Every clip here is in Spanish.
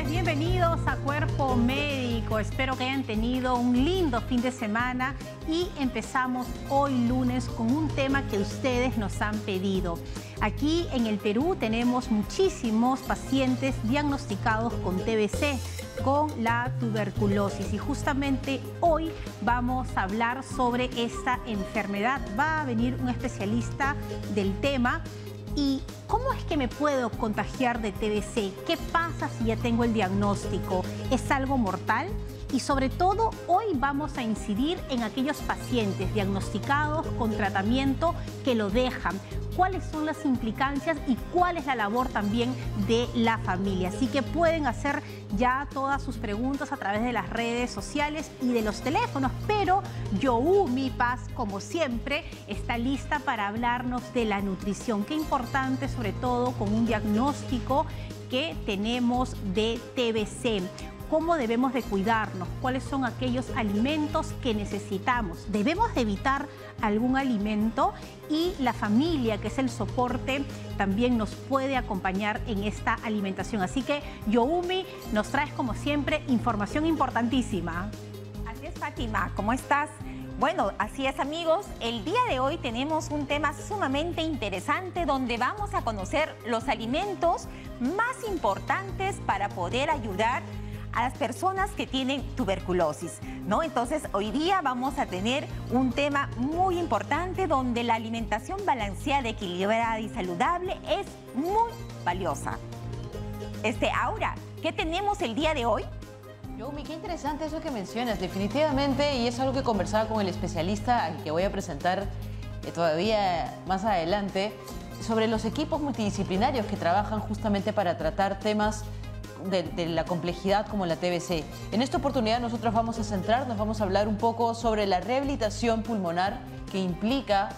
bienvenidos a Cuerpo Médico. Espero que hayan tenido un lindo fin de semana y empezamos hoy lunes con un tema que ustedes nos han pedido. Aquí en el Perú tenemos muchísimos pacientes diagnosticados con TBC, con la tuberculosis, y justamente hoy vamos a hablar sobre esta enfermedad. Va a venir un especialista del tema. ¿Y cómo es que me puedo contagiar de TBC? ¿Qué pasa si ya tengo el diagnóstico? ¿Es algo mortal? Y sobre todo, hoy vamos a incidir en aquellos pacientes diagnosticados con tratamiento que lo dejan. ¿Cuáles son las implicancias y cuál es la labor también de la familia? Así que pueden hacer ya todas sus preguntas a través de las redes sociales y de los teléfonos, pero Youmi Paz, como siempre, está lista para hablarnos de la nutrición. Qué importante, sobre todo con un diagnóstico que tenemos de TBC. ¿Cómo debemos de cuidarnos? ¿Cuáles son aquellos alimentos que necesitamos? ¿Debemos de evitar algún alimento? Y la familia, que es el soporte, también nos puede acompañar en esta alimentación. Así que, Youmi, nos traes, como siempre, información importantísima. Así es, Fátima. ¿Cómo estás? Bueno, así es, amigos. El día de hoy tenemos un tema sumamente interesante donde vamos a conocer los alimentos más importantes para poder ayudar a las personas que tienen tuberculosis, ¿no? Entonces, hoy día vamos a tener un tema muy importante donde la alimentación balanceada, equilibrada y saludable es muy valiosa. Aura, ¿qué tenemos el día de hoy? Youmi, qué interesante eso que mencionas, definitivamente, y es algo que conversaba con el especialista al que voy a presentar todavía más adelante, sobre los equipos multidisciplinarios que trabajan justamente para tratar temas de la complejidad como la TBC. En esta oportunidad nosotros vamos a centrarnos, vamos a hablar un poco sobre la rehabilitación pulmonar que implica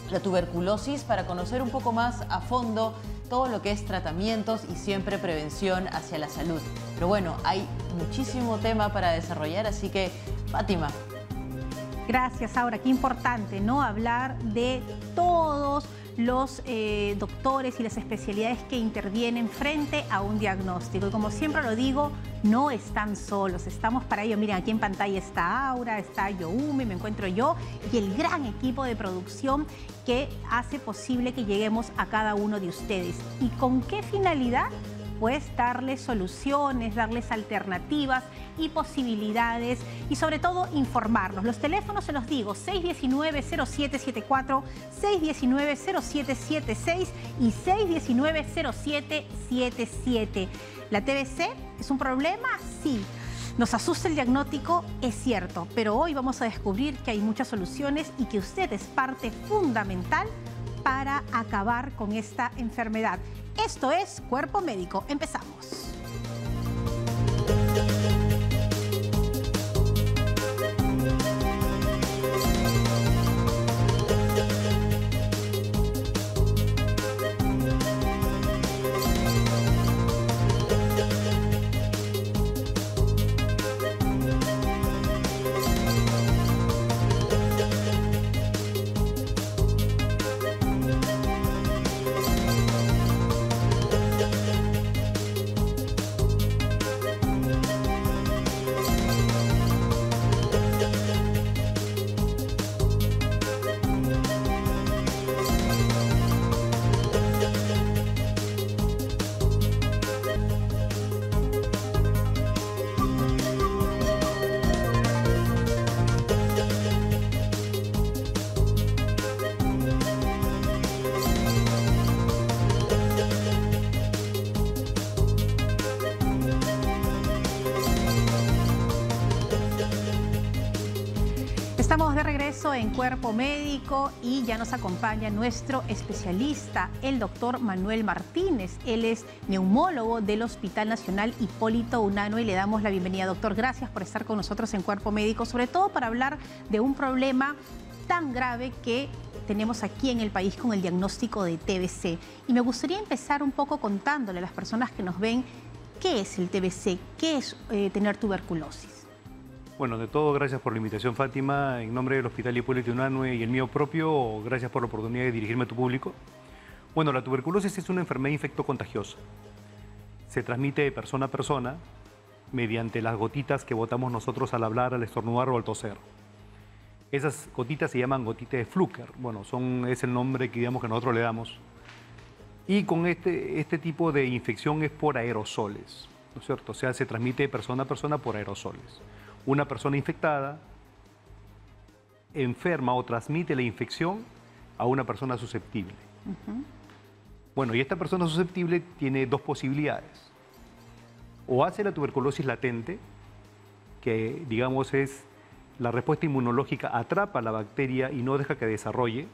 la tuberculosis, para conocer un poco más a fondo todo lo que es tratamientos y siempre prevención hacia la salud. Pero bueno, hay muchísimo tema para desarrollar, así que, Fátima. Gracias, Aura. Qué importante, ¿no? Hablar de todos los doctores y las especialidades que intervienen frente a un diagnóstico. Y como siempre lo digo, no están solos, estamos para ello. Miren, aquí en pantalla está Aura, está Youmi, me encuentro yo y el gran equipo de producción que hace posible que lleguemos a cada uno de ustedes. ¿Y con qué finalidad? Pues darles soluciones, darles alternativas y posibilidades y sobre todo informarnos. Los teléfonos se los digo, 619-0774, 619-0776 y 619-0777. ¿La TBC es un problema? Sí. ¿Nos asusta el diagnóstico? Es cierto, pero hoy vamos a descubrir que hay muchas soluciones y que usted es parte fundamental para acabar con esta enfermedad. Esto es Cuerpo Médico. Empezamos. Estamos de regreso en Cuerpo Médico y ya nos acompaña nuestro especialista, el doctor Manuel Martínez. Él es neumólogo del Hospital Nacional Hipólito Unanue y le damos la bienvenida. Doctor, gracias por estar con nosotros en Cuerpo Médico, sobre todo para hablar de un problema tan grave que tenemos aquí en el país con el diagnóstico de TBC. Y me gustaría empezar un poco contándole a las personas que nos ven qué es el TBC, qué es tener tuberculosis. Bueno, de todo, gracias por la invitación, Fátima. En nombre del Hospital Hipólito Unanue y el mío propio, gracias por la oportunidad de dirigirme a tu público. Bueno, la tuberculosis es una enfermedad infectocontagiosa. se transmite de persona a persona mediante las gotitas que botamos nosotros al hablar, al estornudar o al toser. Esas gotitas se llaman gotitas de Fluker. Bueno, es el nombre que, digamos, que nosotros le damos. Y con este tipo de infección es por aerosoles, ¿no es cierto? O sea, se transmite de persona a persona por aerosoles. Una persona infectada enferma o transmite la infección a una persona susceptible. Bueno, y esta persona susceptible tiene dos posibilidades. O hace la tuberculosis latente, que digamos es la respuesta inmunológica atrapa la bacteria y no deja que desarrolle,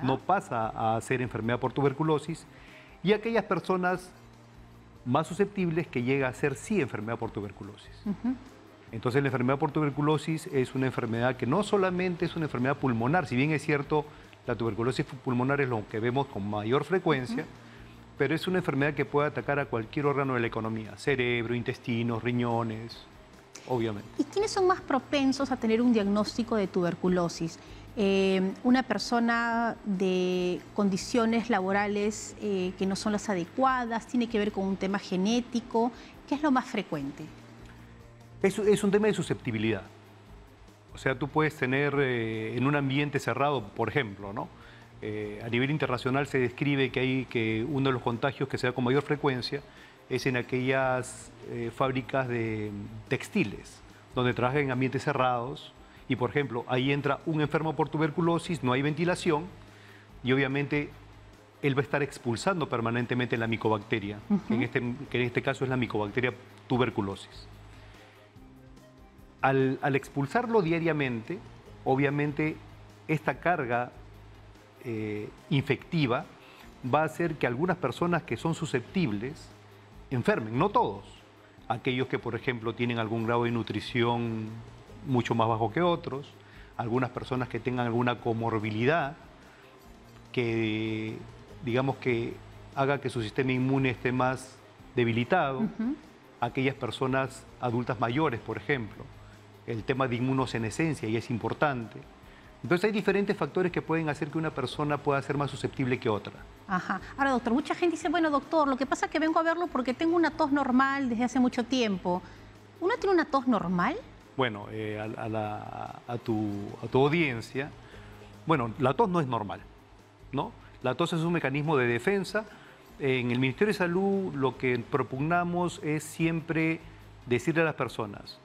no pasa a ser enfermedad por tuberculosis, y aquellas personas más susceptibles que llega a ser sí enfermedad por tuberculosis. Entonces la enfermedad por tuberculosis es una enfermedad que no solamente es una enfermedad pulmonar, si bien es cierto, la tuberculosis pulmonar es lo que vemos con mayor frecuencia, pero es una enfermedad que puede atacar a cualquier órgano de la economía, cerebro, intestinos, riñones, obviamente. ¿Y quiénes son más propensos a tener un diagnóstico de tuberculosis? Una persona de condiciones laborales que no son las adecuadas, tiene que ver con un tema genético, ¿qué es lo más frecuente? Es un tema de susceptibilidad. O sea, tú puedes tener en un ambiente cerrado, por ejemplo, ¿no? A nivel internacional se describe que uno de los contagios que se da con mayor frecuencia es en aquellas fábricas de textiles, donde trabajan en ambientes cerrados y, por ejemplo, ahí entra un enfermo por tuberculosis, no hay ventilación y obviamente él va a estar expulsando permanentemente la micobacteria, que en este caso es la micobacteria tuberculosis. Al expulsarlo diariamente, obviamente esta carga infectiva va a hacer que algunas personas que son susceptibles enfermen, no todos. Aquellos que, por ejemplo, tienen algún grado de nutrición mucho más bajo que otros, algunas personas que tengan alguna comorbilidad que, digamos, que haga que su sistema inmune esté más debilitado, aquellas personas adultas mayores, por ejemplo. El tema de inmunosenescencia y es importante. Entonces hay diferentes factores que pueden hacer que una persona pueda ser más susceptible que otra. Ajá. Ahora, doctor, mucha gente dice, bueno, doctor, lo que pasa es que vengo a verlo porque tengo una tos normal desde hace mucho tiempo. ¿Uno tiene una tos normal? Bueno, a tu audiencia, bueno, la tos no es normal, ¿no? La tos es un mecanismo de defensa. En el Ministerio de Salud lo que propugnamos es siempre decirle a las personas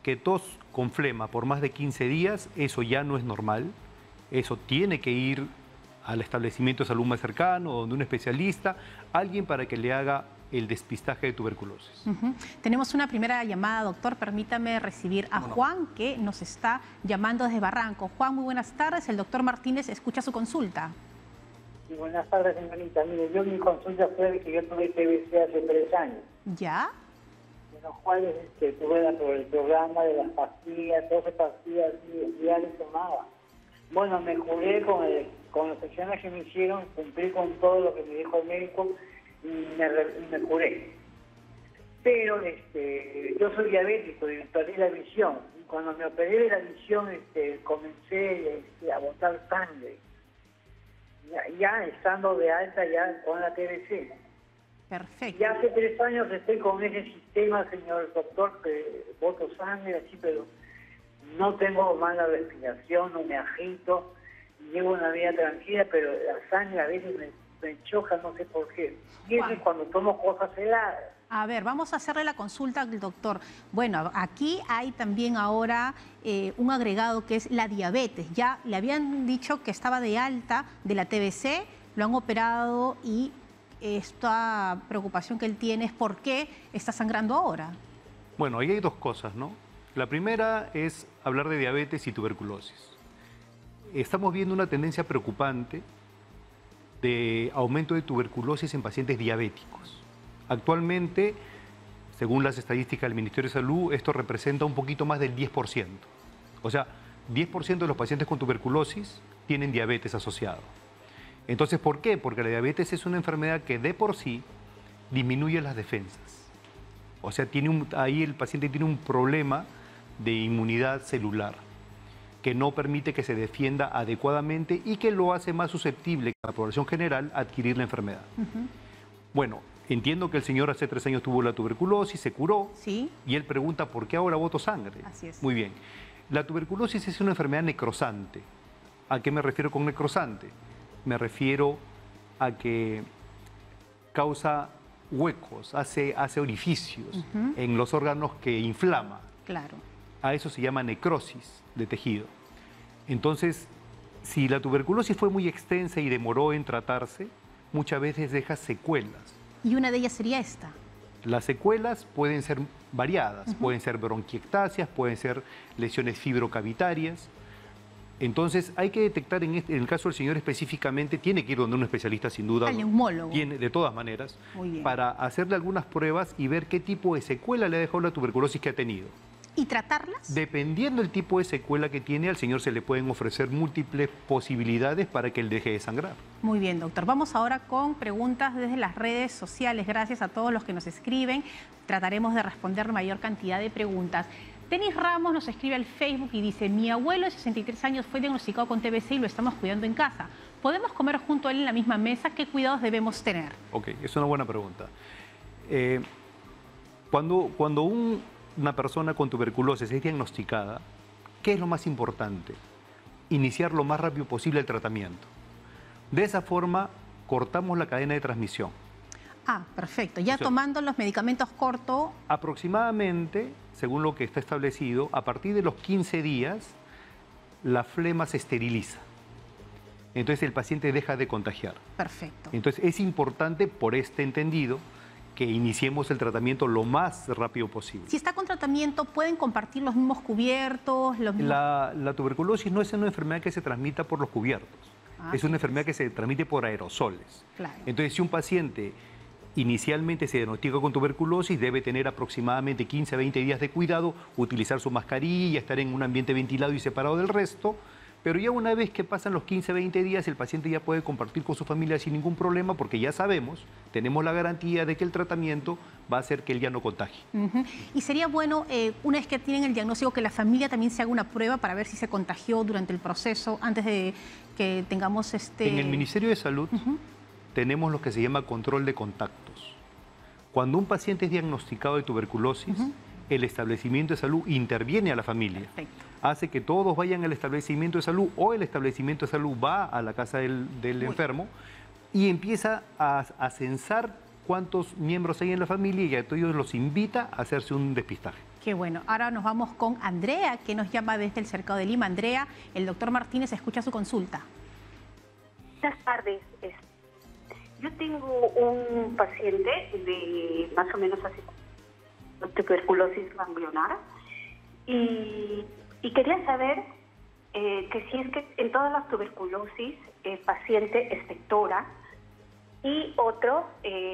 que tos con flema por más de 15 días, eso ya no es normal, eso tiene que ir al establecimiento de salud más cercano, donde un especialista, alguien para que le haga el despistaje de tuberculosis. Tenemos una primera llamada, doctor, permítame recibir a Juan, que nos está llamando desde Barranco. Juan, muy buenas tardes, el doctor Martínez escucha su consulta. Sí, buenas tardes, señorita. Mire, mi consulta fue de que yo tuve TBC hace 3 años. ¿Ya? En los cuales tuve el programa de las pastillas, 12 pastillas diarias tomaba. Bueno, me curé con los exámenes que me hicieron, cumplí con todo lo que me dijo el médico y me curé. Pero yo soy diabético y perdí la visión. Y cuando me operé de la visión, comencé a botar sangre. Ya estando de alta ya con la TBC. Perfecto. Ya hace 3 años estoy con ese sistema, señor doctor, que boto sangre así, pero no tengo mala respiración, no me agito, llevo una vida tranquila, pero la sangre a veces me choca, no sé por qué. Y eso es cuando tomo cosas heladas. A ver, vamos a hacerle la consulta al doctor. Bueno, aquí hay también ahora un agregado que es la diabetes. Ya le habían dicho que estaba de alta de la TBC, lo han operado y esta preocupación que él tiene es por qué está sangrando ahora. Bueno, ahí hay dos cosas, ¿no? La primera es hablar de diabetes y tuberculosis. Estamos viendo una tendencia preocupante de aumento de tuberculosis en pacientes diabéticos. Actualmente, según las estadísticas del Ministerio de Salud, esto representa un poquito más del 10%. O sea, 10% de los pacientes con tuberculosis tienen diabetes asociado. Entonces, ¿por qué? Porque la diabetes es una enfermedad que de por sí disminuye las defensas. O sea, ahí el paciente tiene un problema de inmunidad celular que no permite que se defienda adecuadamente y que lo hace más susceptible que la población general a adquirir la enfermedad. Bueno, entiendo que el señor hace 3 años tuvo la tuberculosis, se curó, Sí. y él pregunta ¿por qué ahora boto sangre? Así es. Muy bien. La tuberculosis es una enfermedad necrosante. ¿A qué me refiero con necrosante? Me refiero a que causa huecos, hace orificios en los órganos que inflama. Claro. A eso se llama necrosis de tejido. Entonces, si la tuberculosis fue muy extensa y demoró en tratarse, muchas veces deja secuelas. Y una de ellas sería esta. Las secuelas pueden ser variadas, pueden ser bronquiectasias, pueden ser lesiones fibrocavitarias. Entonces hay que detectar, en el caso del señor específicamente, tiene que ir donde un especialista sin duda. Al neumólogo. Tiene, de todas maneras, Muy bien. para hacerle algunas pruebas y ver qué tipo de secuela le ha dejado la tuberculosis que ha tenido. ¿Y tratarlas? Dependiendo del tipo de secuela que tiene, al señor se le pueden ofrecer múltiples posibilidades para que él deje de sangrar. Muy bien, doctor. Vamos ahora con preguntas desde las redes sociales. Gracias a todos los que nos escriben. Trataremos de responder la mayor cantidad de preguntas. Denis Ramos nos escribe al Facebook y dice: mi abuelo de 63 años fue diagnosticado con TBC y lo estamos cuidando en casa. ¿Podemos comer junto a él en la misma mesa? ¿Qué cuidados debemos tener? Ok, es una buena pregunta. Cuando una persona con tuberculosis es diagnosticada, ¿qué es lo más importante? Iniciar lo más rápido posible el tratamiento. De esa forma, cortamos la cadena de transmisión. Ah, perfecto. Ya O sea, tomando los medicamentos corto. Aproximadamente, según lo que está establecido, a partir de los 15 días, la flema se esteriliza. Entonces el paciente deja de contagiar. Perfecto. Entonces es importante, por este entendido, que iniciemos el tratamiento lo más rápido posible. Si está con tratamiento, ¿pueden compartir los mismos cubiertos? Los mismos... La tuberculosis no es una enfermedad que se transmita por los cubiertos. Es una enfermedad que se transmite por aerosoles. Claro. Entonces, si un paciente inicialmente se diagnostica con tuberculosis, debe tener aproximadamente 15 a 20 días de cuidado, utilizar su mascarilla, estar en un ambiente ventilado y separado del resto. Pero ya una vez que pasan los 15 a 20 días, el paciente ya puede compartir con su familia sin ningún problema, porque ya sabemos, tenemos la garantía de que el tratamiento va a hacer que él ya no contagie. Y sería bueno, una vez que tienen el diagnóstico, que la familia también se haga una prueba para ver si se contagió durante el proceso, antes de que tengamos En el Ministerio de Salud tenemos lo que se llama control de contactos. Cuando un paciente es diagnosticado de tuberculosis, el establecimiento de salud interviene a la familia. Perfecto. Hace que todos vayan al establecimiento de salud o el establecimiento de salud va a la casa del enfermo y empieza a censar cuántos miembros hay en la familia y a todos los invita a hacerse un despistaje. Qué bueno. Ahora nos vamos con Andrea, que nos llama desde el Cercado de Lima. Andrea, el doctor Martínez escucha su consulta. Buenas tardes. Yo tengo un paciente de más o menos así, tuberculosis ganglionar, y quería saber que si es que en todas las tuberculosis el paciente expectora. Y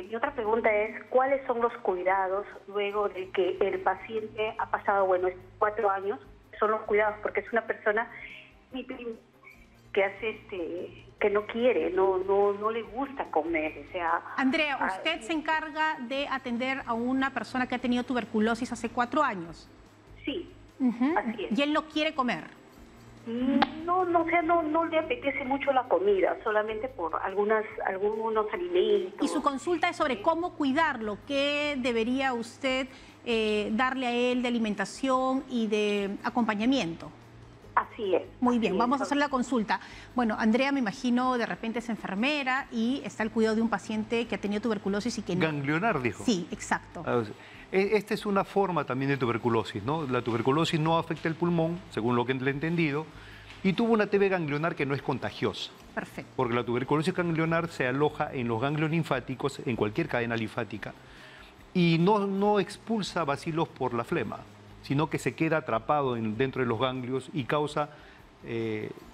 mi otra pregunta es, ¿cuáles son los cuidados luego de que el paciente ha pasado, 4 años? Son los cuidados, porque es una persona que hace que no quiere, no le gusta comer, o sea... Andrea, ¿usted se encarga de atender a una persona que ha tenido tuberculosis hace 4 años? Sí, así es. ¿Y él no quiere comer? No le apetece mucho la comida, solamente por algunos alimentos. Y su consulta es sobre cómo cuidarlo, qué debería usted darle a él de alimentación y de acompañamiento. Así es. Muy bien, así vamos es. a hacer la consulta. Bueno, Andrea, me imagino, de repente es enfermera y está al cuidado de un paciente que ha tenido tuberculosis y que no... Ganglionar, dijo. Sí, exacto. Esta es una forma también de tuberculosis, ¿no? La tuberculosis no afecta el pulmón, según lo que le he entendido, y tuvo una TB ganglionar que no es contagiosa. Perfecto. Porque la tuberculosis ganglionar se aloja en los ganglios linfáticos, en cualquier cadena linfática, y no expulsa bacilos por la flema, sino que se queda atrapado dentro de los ganglios y causa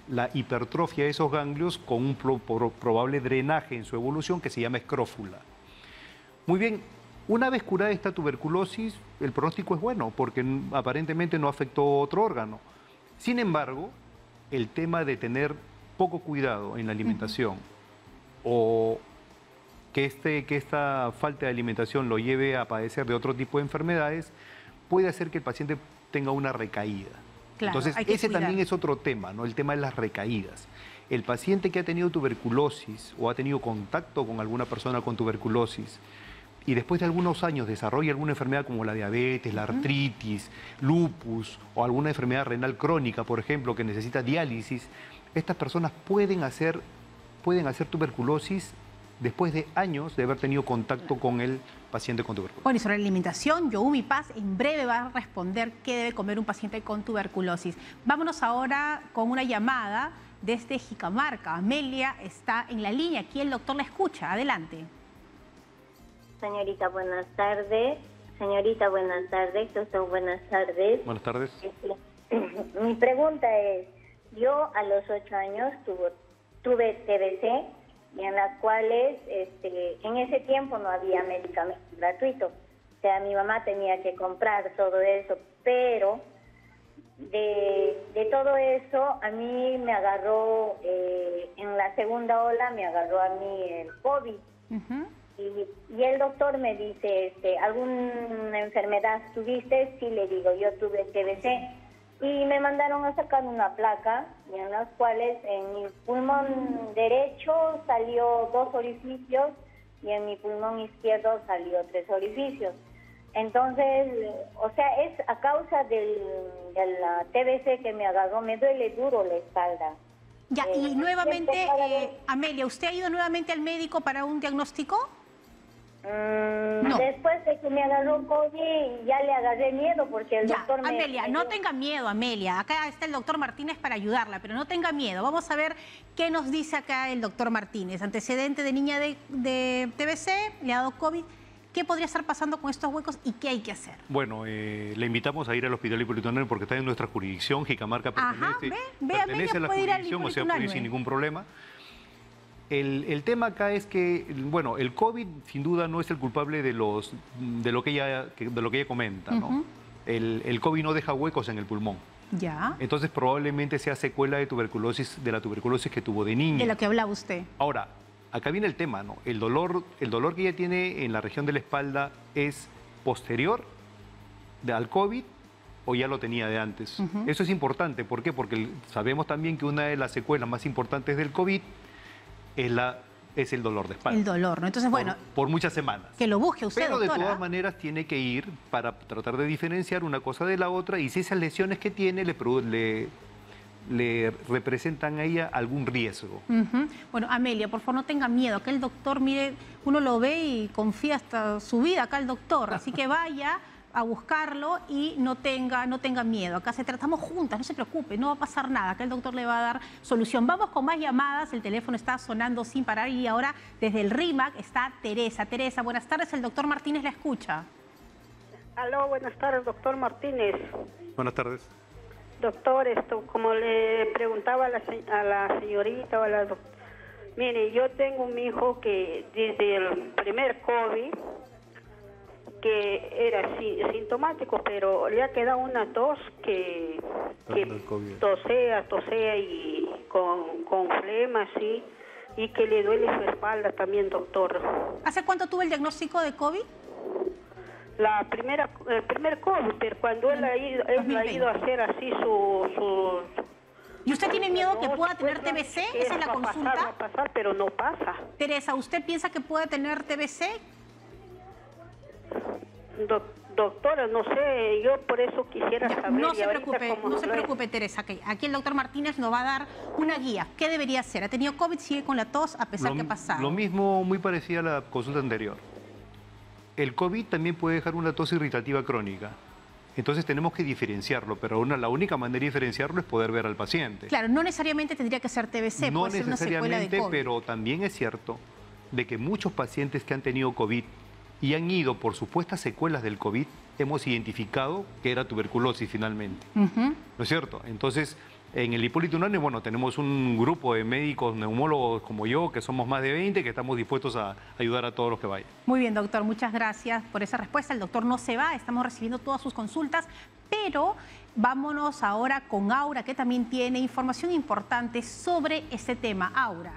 la hipertrofia de esos ganglios con un probable drenaje en su evolución que se llama escrófula. Muy bien, una vez curada esta tuberculosis, el pronóstico es bueno porque aparentemente no afectó otro órgano. Sin embargo, el tema de tener poco cuidado en la alimentación o que esta falta de alimentación lo lleve a padecer de otro tipo de enfermedades, puede hacer que el paciente tenga una recaída. Claro, Entonces, hay que ese cuidar. también es otro tema, ¿no? El tema de las recaídas. El paciente que ha tenido tuberculosis o ha tenido contacto con alguna persona con tuberculosis y después de algunos años desarrolla alguna enfermedad como la diabetes, la artritis, lupus o alguna enfermedad renal crónica, por ejemplo, que necesita diálisis, estas personas pueden hacer tuberculosis después de años de haber tenido contacto con el paciente con tuberculosis. Bueno, y sobre la alimentación, Youmi Paz en breve va a responder qué debe comer un paciente con tuberculosis. Vámonos ahora con una llamada desde Jicamarca. Amelia está en la línea, aquí el doctor la escucha. Adelante. Señorita, buenas tardes. Señorita, buenas tardes. Doctor, buenas tardes. Buenas tardes. Mi pregunta es, yo a los 8 años tuve TBC, y en las cuales en ese tiempo no había medicamento gratuito. O sea, mi mamá tenía que comprar todo eso, pero de todo eso a mí me agarró, en la segunda ola me agarró a mí el COVID. Y el doctor me dice, ¿alguna enfermedad tuviste? Sí, le digo, yo tuve TBC. Y me mandaron a sacar una placa, y en las cuales en mi pulmón derecho salió 2 orificios y en mi pulmón izquierdo salió 3 orificios. Entonces, o sea, es a causa de la TBC que me agarró, me duele duro la espalda. Ya, y nuevamente, Amelia, ¿usted ha ido nuevamente al médico para un diagnóstico? No. Después de que me agarró COVID, ya le agarré miedo porque el doctor me... Amelia, no tenga miedo, Amelia. Acá está el doctor Martínez para ayudarla, pero no tenga miedo. Vamos a ver qué nos dice acá el doctor Martínez. Antecedente de niña de TBC, le ha dado COVID. ¿Qué podría estar pasando con estos huecos y qué hay que hacer? Bueno, le invitamos a ir al Hospital Hipólito Unanue porque está en nuestra jurisdicción. Jicamarca pertenece a la jurisdicción, o sea, puede ir sin ningún problema. El tema acá es que, bueno, el COVID sin duda no es el culpable de lo que ella comenta, ¿no? El COVID no deja huecos en el pulmón. Ya. Entonces probablemente sea secuela de la tuberculosis que tuvo de niña. De lo que hablaba usted. Ahora, acá viene el tema, ¿no? El dolor que ella tiene en la región de la espalda es posterior al COVID o ya lo tenía de antes. Eso es importante. ¿Por qué? Porque sabemos también que una de las secuelas más importantes del COVID es el dolor de espalda. El dolor, ¿no? Entonces, bueno... Por muchas semanas. Que lo busque usted, Pero doctora. de todas maneras tiene que ir para tratar de diferenciar una cosa de la otra y si esas lesiones que tiene le representan a ella algún riesgo. Bueno, Amelia, por favor, no tenga miedo. Acá el doctor, mire, uno lo ve y confía hasta su vida acá el doctor. Así que vaya a buscarlo y no tenga miedo. Acá se tratamos juntas, no se preocupe, no va a pasar nada. Acá el doctor le va a dar solución. Vamos con más llamadas, el teléfono está sonando sin parar y ahora desde el RIMAC está Teresa. Teresa, buenas tardes, el doctor Martínez la escucha. Aló, buenas tardes, doctor Martínez. Buenas tardes. Doctor, como le preguntaba a la señorita o a la doctora, mire, yo tengo un hijo que desde el primer COVID, que era sintomático, pero le ha quedado una tos que tosea y con flema, sí, y que le duele su espalda también, doctor. ¿Hace cuánto tuvo el diagnóstico de COVID? El primer COVID, pero cuando él ha ido a hacer así su... ¿Y usted tiene miedo que pueda tener TBC? ¿Esa es la consulta? Va a pasar, pero no pasa. Teresa, ¿usted piensa que puede tener TBC? Doctora, no sé, yo por eso quisiera saber. No se preocupe, Teresa, que aquí el doctor Martínez nos va a dar una guía. ¿Qué debería hacer? ¿Ha tenido COVID? ¿Sigue con la tos a pesar que ha pasado? Lo mismo, muy parecido a la consulta anterior. El COVID también puede dejar una tos irritativa crónica. Entonces tenemos que diferenciarlo, pero la única manera de diferenciarlo es poder ver al paciente. Claro, no necesariamente tendría que ser TBC, no puede ser una secuela de COVID. Pero también es cierto de que muchos pacientes que han tenido COVID y han ido por supuestas secuelas del COVID, hemos identificado que era tuberculosis finalmente. ¿No es cierto? Entonces, en el Hipólito Unanue, bueno, tenemos un grupo de médicos neumólogos como yo, que somos más de 20, que estamos dispuestos a ayudar a todos los que vayan. Muy bien, doctor, muchas gracias por esa respuesta. El doctor no se va, estamos recibiendo todas sus consultas, pero vámonos ahora con Aura, que también tiene información importante sobre este tema. Aura.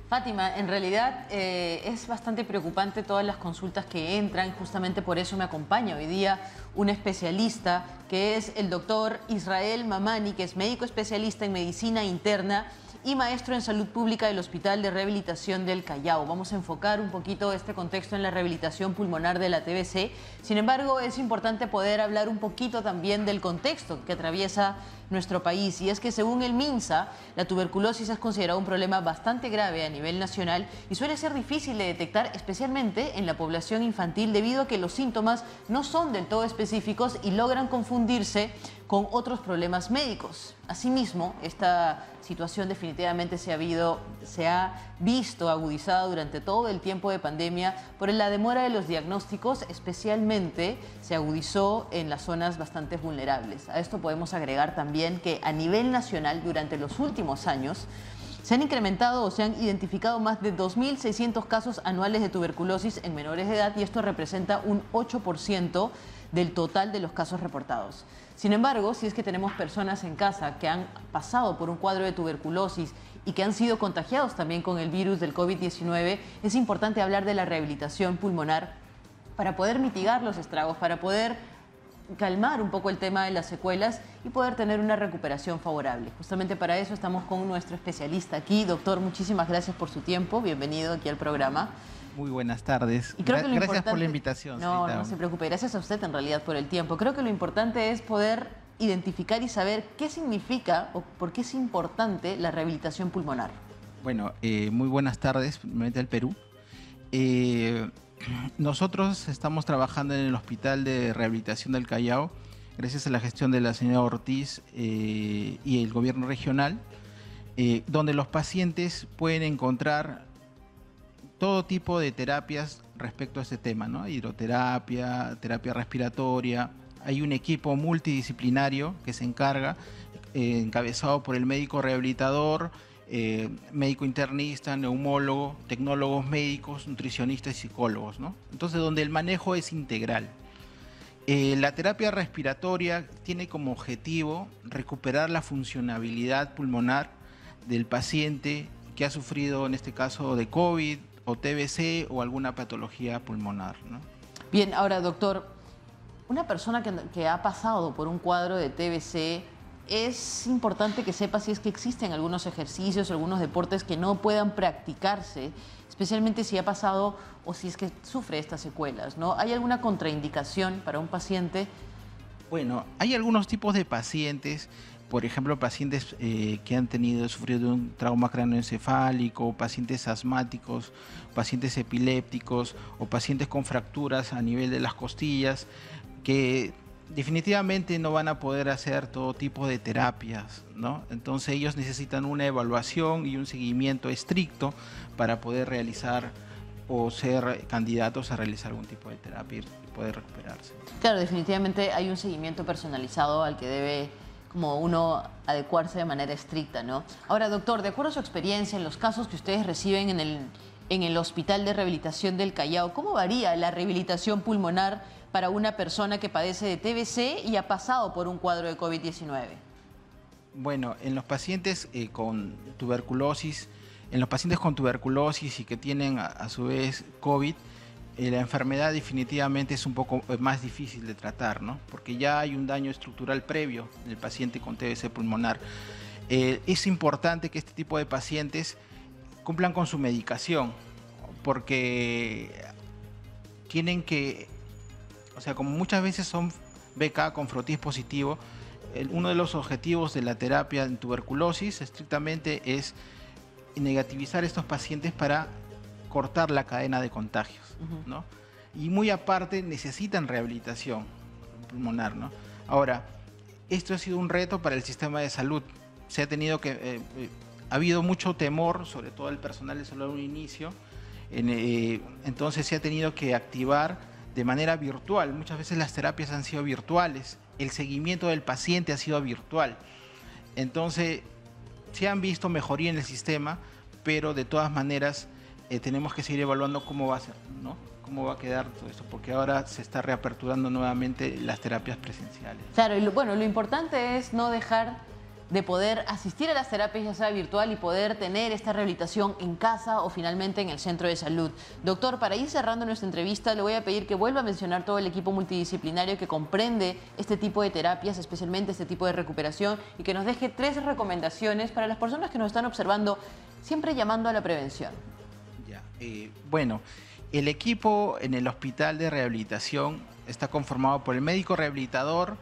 Fátima, en realidad es bastante preocupante todas las consultas que entran, justamente por eso me acompaña hoy día un especialista que es el doctor Israel Mamani, que es médico especialista en medicina interna y maestro en salud pública del Hospital de Rehabilitación del Callao. Vamos a enfocar un poquito este contexto en la rehabilitación pulmonar de la TBC. Sin embargo, es importante poder hablar un poquito también del contexto que atraviesa nuestro país, y es que según el MINSA, la tuberculosis es considerado un problema bastante grave a nivel nacional y suele ser difícil de detectar, especialmente en la población infantil, debido a que los síntomas no son del todo específicos y logran confundirse con otros problemas médicos. Asimismo, esta situación definitivamente se ha visto agudizada durante todo el tiempo de pandemia por la demora de los diagnósticos, especialmente se agudizó en las zonas bastante vulnerables. A esto podemos agregar también que a nivel nacional, durante los últimos años, se han incrementado o se han identificado más de 2.600 casos anuales de tuberculosis en menores de edad, y esto representa un 8% del total de los casos reportados. Sin embargo, si es que tenemos personas en casa que han pasado por un cuadro de tuberculosis y que han sido contagiados también con el virus del COVID-19, es importante hablar de la rehabilitación pulmonar para poder mitigar los estragos, para poder calmar un poco el tema de las secuelas y poder tener una recuperación favorable. Justamente para eso estamos con nuestro especialista aquí. Doctor, muchísimas gracias por su tiempo. Bienvenido aquí al programa. Muy buenas tardes. Y creo que gracias por la invitación. No se preocupe. Gracias a usted en realidad por el tiempo. Creo que lo importante es poder identificar y saber qué significa o por qué es importante la rehabilitación pulmonar. Bueno, muy buenas tardes, primeramente al Perú. Nosotros estamos trabajando en el Hospital de Rehabilitación del Callao, gracias a la gestión de la señora Ortiz y el gobierno regional, donde los pacientes pueden encontrar todo tipo de terapias respecto a este tema, ¿no? Hidroterapia, terapia respiratoria. Hay un equipo multidisciplinario que se encarga, encabezado por el médico rehabilitador, médico internista, neumólogo, tecnólogos médicos, nutricionistas y psicólogos, ¿no? Entonces, donde el manejo es integral. La terapia respiratoria tiene como objetivo recuperar la funcionabilidad pulmonar del paciente que ha sufrido, en este caso, de COVID o TBC o alguna patología pulmonar, ¿no? Bien, ahora, doctor, una persona que ha pasado por un cuadro de TBC, es importante que sepa si es que existen algunos ejercicios, algunos deportes que no puedan practicarse, especialmente si ha pasado o si es que sufre estas secuelas, ¿no? ¿Hay alguna contraindicación para un paciente? Bueno, hay algunos tipos de pacientes, por ejemplo, pacientes que han sufrido de un trauma cráneoencefálico, pacientes asmáticos, pacientes epilépticos o pacientes con fracturas a nivel de las costillas, que definitivamente no van a poder hacer todo tipo de terapias, ¿no? Entonces ellos necesitan una evaluación y un seguimiento estricto para poder realizar o ser candidatos a realizar algún tipo de terapia y poder recuperarse. Claro, definitivamente hay un seguimiento personalizado al que debe como uno adecuarse de manera estricta, ¿no? Ahora, doctor, de acuerdo a su experiencia, en los casos que ustedes reciben en el Hospital de Rehabilitación del Callao, ¿cómo varía la rehabilitación pulmonar para una persona que padece de TBC y ha pasado por un cuadro de COVID-19? Bueno, en los pacientes con tuberculosis, y que tienen a su vez COVID, la enfermedad definitivamente es un poco más difícil de tratar, ¿no? Porque ya hay un daño estructural previo del paciente con TBC pulmonar. Es importante que este tipo de pacientes cumplan con su medicación, porque tienen que, o sea, como muchas veces son BK con frotis positivo, uno de los objetivos de la terapia en tuberculosis estrictamente es negativizar a estos pacientes para cortar la cadena de contagios, ¿no? Y muy aparte necesitan rehabilitación pulmonar, ¿no? Ahora, esto ha sido un reto para el sistema de salud. Se ha tenido que, ha habido mucho temor, sobre todo el personal de salud a un inicio, entonces se ha tenido que activar de manera virtual. Muchas veces las terapias han sido virtuales, el seguimiento del paciente ha sido virtual. Entonces, se han visto mejoría en el sistema, pero de todas maneras tenemos que seguir evaluando cómo va a ser, ¿no? Cómo va a quedar todo esto, porque ahora se está reaperturando nuevamente las terapias presenciales. Claro, y bueno, lo importante es no dejar de poder asistir a las terapias, ya sea virtual, y poder tener esta rehabilitación en casa o finalmente en el centro de salud. Doctor, para ir cerrando nuestra entrevista, le voy a pedir que vuelva a mencionar todo el equipo multidisciplinario que comprende este tipo de terapias, especialmente este tipo de recuperación, y que nos deje 3 recomendaciones para las personas que nos están observando, siempre llamando a la prevención. Ya, bueno, el equipo en el hospital de rehabilitación está conformado por el médico rehabilitador,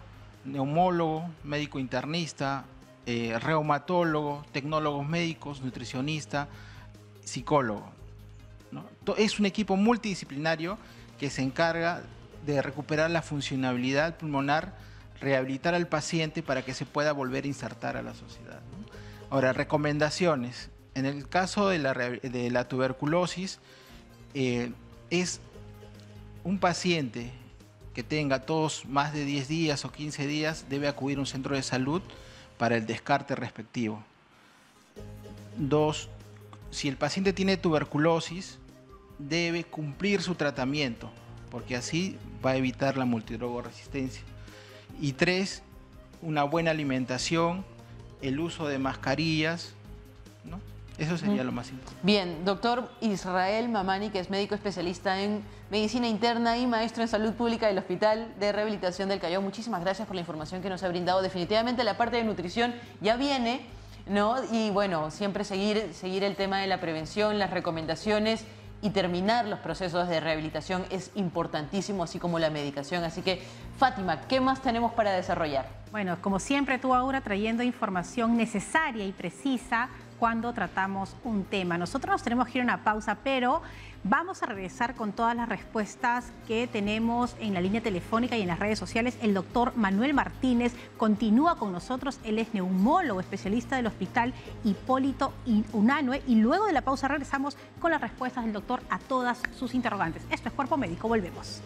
neumólogo, médico internista, reumatólogo, tecnólogos médicos, nutricionista, psicólogo, ¿no? Es un equipo multidisciplinario que se encarga de recuperar la funcionalidad pulmonar, rehabilitar al paciente para que se pueda volver a insertar a la sociedad, ¿no? Ahora, recomendaciones. En el caso de la tuberculosis, es un paciente que tenga tos más de 10 días o 15 días, debe acudir a un centro de salud para el descarte respectivo. 2, si el paciente tiene tuberculosis, debe cumplir su tratamiento, porque así va a evitar la multidrogoresistencia. Y 3, una buena alimentación, el uso de mascarillas, ¿no? Eso sería lo más importante. Bien, doctor Israel Mamani, que es médico especialista en medicina interna y maestro en salud pública del Hospital de Rehabilitación del Callao. Muchísimas gracias por la información que nos ha brindado. Definitivamente la parte de nutrición ya viene, ¿no? Y bueno, siempre seguir el tema de la prevención, las recomendaciones y terminar los procesos de rehabilitación es importantísimo, así como la medicación. Así que, Fátima, ¿qué más tenemos para desarrollar? Bueno, como siempre tú ahora trayendo información necesaria y precisa cuando tratamos un tema. Nosotros nos tenemos que ir a una pausa, pero vamos a regresar con todas las respuestas que tenemos en la línea telefónica y en las redes sociales. El doctor Manuel Martínez continúa con nosotros. Él es neumólogo, especialista del Hospital Hipólito Unanue. Y luego de la pausa regresamos con las respuestas del doctor a todas sus interrogantes. Esto es Cuerpo Médico. Volvemos.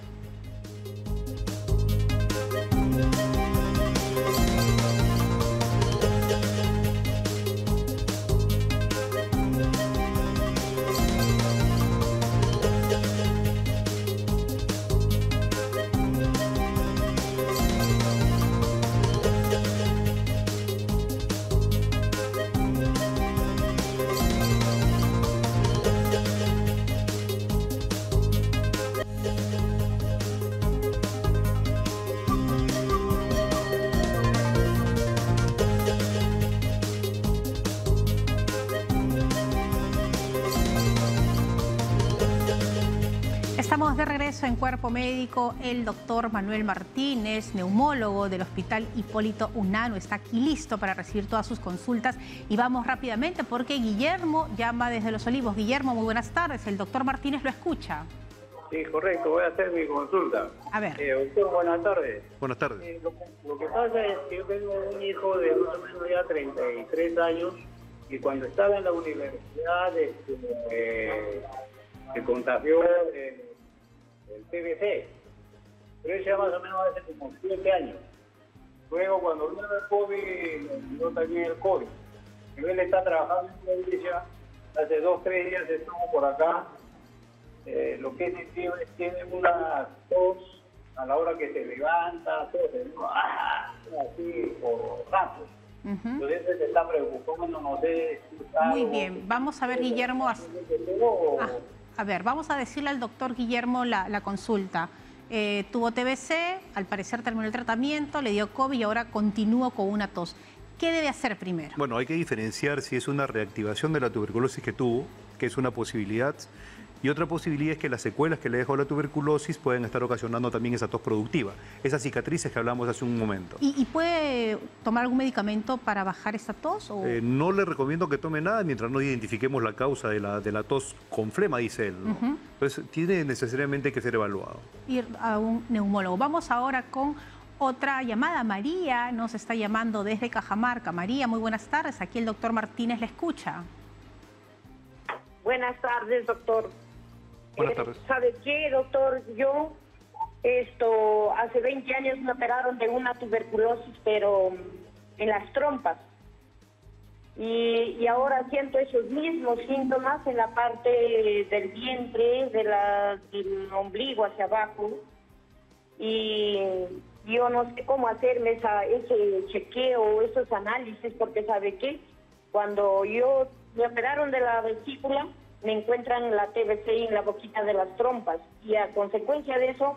Estamos de regreso en Cuerpo Médico. El doctor Manuel Martínez, neumólogo del Hospital Hipólito Unanue, está aquí listo para recibir todas sus consultas. Y vamos rápidamente porque Guillermo llama desde Los Olivos. Guillermo, muy buenas tardes. El doctor Martínez lo escucha. Sí, correcto. Voy a hacer mi consulta. A ver. Doctor, buenas tardes. Buenas tardes. Lo que pasa es que yo tengo un hijo de más o menos ya 33 años y cuando estaba en la universidad se contagió el TBC, pero eso ya más o menos hace como 7 años. Luego cuando vino el COVID, vino también el COVID. Él está trabajando en la iglesia, hace 2 o 3 días estuvo por acá. Lo que es sentido es que tiene una tos a la hora que se levanta, ¿no? Así por rato. Entonces se está preocupando, no sé si está... Muy bien, vamos a ver, Guillermo. A ver, vamos a decirle al doctor Guillermo la consulta. Tuvo TBC, al parecer terminó el tratamiento, le dio COVID y ahora continúa con una tos. ¿Qué debe hacer primero? Bueno, hay que diferenciar si es una reactivación de la tuberculosis que tuvo, que es una posibilidad, y otra posibilidad es que las secuelas que le dejó la tuberculosis pueden estar ocasionando también esa tos productiva, esas cicatrices que hablamos hace un momento. ¿Y puede tomar algún medicamento para bajar esta tos? ¿O? No le recomiendo que tome nada mientras no identifiquemos la causa de la tos con flema, dice él, ¿no? Entonces tiene necesariamente que ser evaluado. Ir a un neumólogo. Vamos ahora con otra llamada. María nos está llamando desde Cajamarca. María, muy buenas tardes. Aquí el doctor Martínez le escucha. Buenas tardes, doctor. Buenas tardes. ¿Sabe qué, doctor? Yo, hace 20 años me operaron de una tuberculosis, pero en las trompas. Y ahora siento esos mismos síntomas en la parte del vientre, del ombligo hacia abajo. Y Yo no sé cómo hacerme ese chequeo, esos análisis, porque ¿sabe qué? Cuando me operaron de la vesícula, me encuentran la TBC en la boquita de las trompas y a consecuencia de eso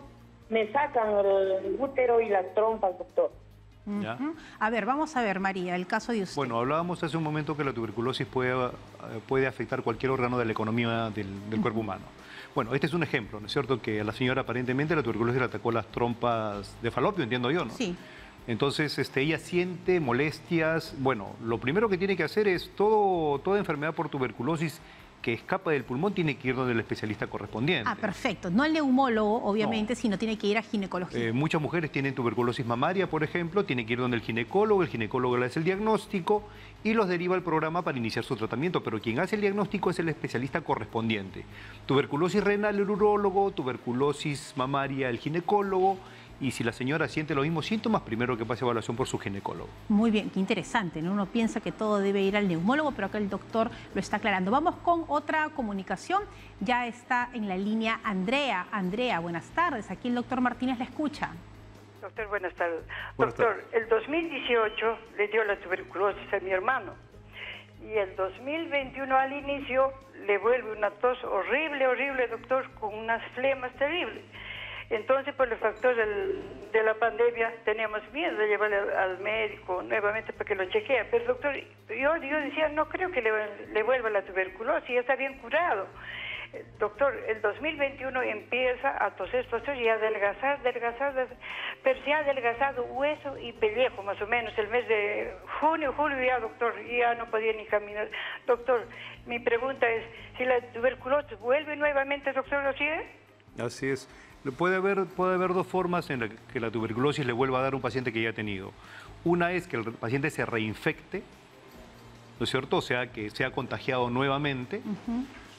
me sacan el útero y las trompas, doctor. ¿Ya? A ver, vamos a ver, María, el caso de usted. Bueno, hablábamos hace un momento que la tuberculosis puede afectar cualquier órgano de la economía del cuerpo humano. Bueno, este es un ejemplo, ¿no es cierto? Que a la señora aparentemente la tuberculosis le atacó las trompas de falopio, entiendo yo, ¿no? Sí. Entonces, ella siente molestias. Bueno, lo primero que tiene que hacer es toda enfermedad por tuberculosis que escapa del pulmón tiene que ir donde el especialista correspondiente. Ah, perfecto. No al neumólogo, obviamente, sino tiene que ir a ginecología. Muchas mujeres tienen tuberculosis mamaria, por ejemplo, tiene que ir donde el ginecólogo le hace el diagnóstico y los deriva al programa para iniciar su tratamiento, pero quien hace el diagnóstico es el especialista correspondiente. Tuberculosis renal, el urólogo, tuberculosis mamaria, el ginecólogo, y si la señora siente los mismos síntomas, primero que pase evaluación por su ginecólogo. Muy bien, qué interesante, ¿no? Uno piensa que todo debe ir al neumólogo, pero acá el doctor lo está aclarando. Vamos con otra comunicación. Ya está en la línea Andrea. Andrea, buenas tardes. Aquí el doctor Martínez la escucha. Doctor, buenas tardes. Buenas Doctor, el 2018 le dio la tuberculosis a mi hermano y el 2021 al inicio le vuelve una tos horrible, horrible, doctor, con unas flemas terribles. Entonces, por el factor de la pandemia, teníamos miedo de llevarle al médico nuevamente para que lo chequee. Pero, doctor, yo decía, no creo que le vuelva la tuberculosis, ya está bien curado. Doctor, el 2021 empieza a toser y a adelgazar, pero se ha adelgazado hueso y pellejo, más o menos. El mes de junio, julio ya, doctor, ya no podía ni caminar. Doctor, mi pregunta es, si la tuberculosis vuelve nuevamente, doctor, ¿lo sigue? Así es. Puede haber dos formas en las que la tuberculosis le vuelva a dar a un paciente que ya ha tenido. Una es que el paciente se reinfecte, ¿no es cierto? O sea, que sea contagiado nuevamente,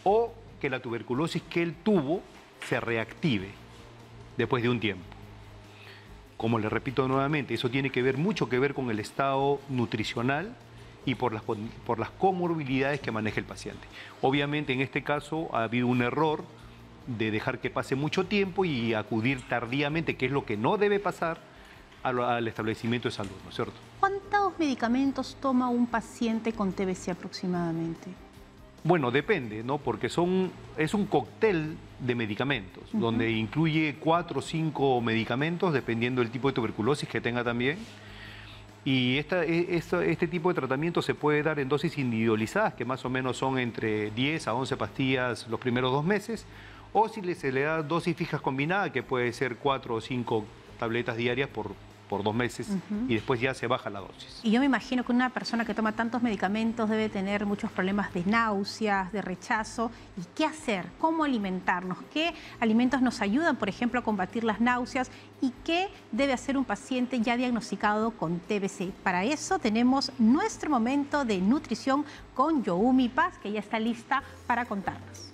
o que la tuberculosis que él tuvo se reactive después de un tiempo. Como le repito nuevamente, eso tiene mucho que ver con el estado nutricional y por las comorbilidades que maneja el paciente. Obviamente, en este caso, ha habido un error de dejar que pase mucho tiempo y acudir tardíamente, que es lo que no debe pasar, al establecimiento de salud, ¿no es cierto? ¿Cuántos medicamentos toma un paciente con TBC aproximadamente? Bueno, depende, ¿no? Porque es un cóctel de medicamentos, donde incluye 4 o 5 medicamentos, dependiendo del tipo de tuberculosis que tenga también. Y este tipo de tratamiento se puede dar en dosis individualizadas, que más o menos son entre 10 a 11 pastillas los primeros 2 meses, o si se le da dosis fijas combinadas, que puede ser 4 o 5 tabletas diarias por 2 meses, y después ya se baja la dosis. Y yo me imagino que una persona que toma tantos medicamentos debe tener muchos problemas de náuseas, de rechazo. ¿Y qué hacer? ¿Cómo alimentarnos? ¿Qué alimentos nos ayudan, por ejemplo, a combatir las náuseas? ¿Y qué debe hacer un paciente ya diagnosticado con TBC? Para eso tenemos nuestro momento de nutrición con Youmi Paz, que ya está lista para contarnos.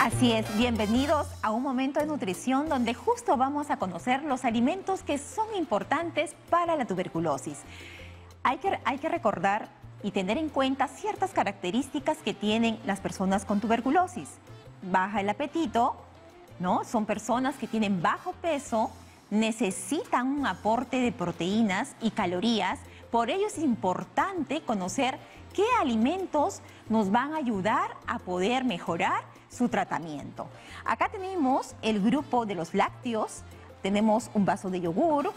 Así es, bienvenidos a un momento de nutrición donde justo vamos a conocer los alimentos que son importantes para la tuberculosis. Hay que recordar y tener en cuenta ciertas características que tienen las personas con tuberculosis. Baja el apetito, ¿no? Son personas que tienen bajo peso, necesitan un aporte de proteínas y calorías. Por ello es importante conocer qué alimentos nos van a ayudar a poder mejorar su tratamiento. Acá tenemos el grupo de los lácteos, tenemos un vaso de yogur,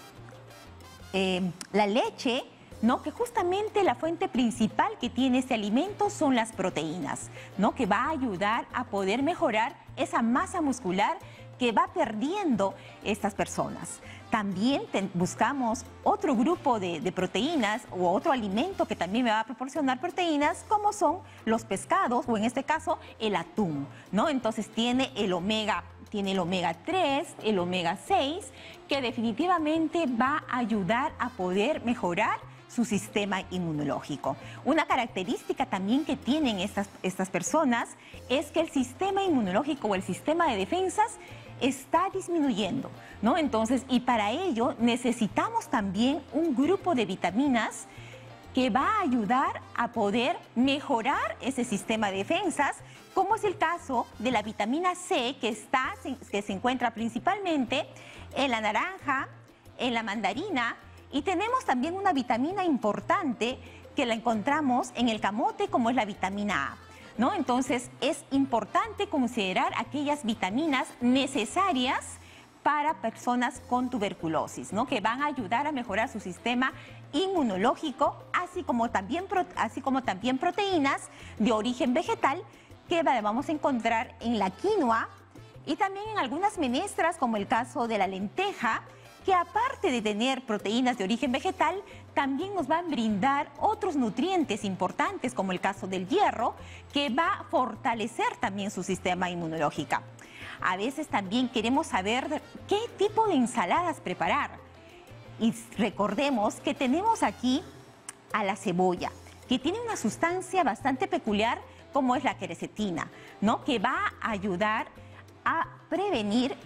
la leche, ¿no? Que justamente la fuente principal que tiene este alimento son las proteínas, ¿no? Que va a ayudar a poder mejorar esa masa muscular que va perdiendo estas personas. También buscamos otro grupo de proteínas o otro alimento que también me va a proporcionar proteínas, como son los pescados o en este caso el atún, ¿no? Entonces tiene el omega 3, el omega 6, que definitivamente va a ayudar a poder mejorar su sistema inmunológico. Una característica también que tienen estas personas es que el sistema inmunológico o el sistema de defensas está disminuyendo, ¿no? Entonces, y para ello necesitamos también un grupo de vitaminas que va a ayudar a poder mejorar ese sistema de defensas, como es el caso de la vitamina C, que se encuentra principalmente en la naranja, en la mandarina, y tenemos también una vitamina importante que la encontramos en el camote, como es la vitamina A, ¿no? Entonces, es importante considerar aquellas vitaminas necesarias para personas con tuberculosis, ¿no? Que van a ayudar a mejorar su sistema inmunológico, así como también proteínas de origen vegetal que vamos a encontrar en la quinoa y también en algunas menestras, como el caso de la lenteja, que aparte de tener proteínas de origen vegetal, también nos van a brindar otros nutrientes importantes, como el caso del hierro, que va a fortalecer también su sistema inmunológico. A veces también queremos saber qué tipo de ensaladas preparar. Y recordemos que tenemos aquí a la cebolla, que tiene una sustancia bastante peculiar, como es la quercetina, ¿no? Que va a ayudar a prevenir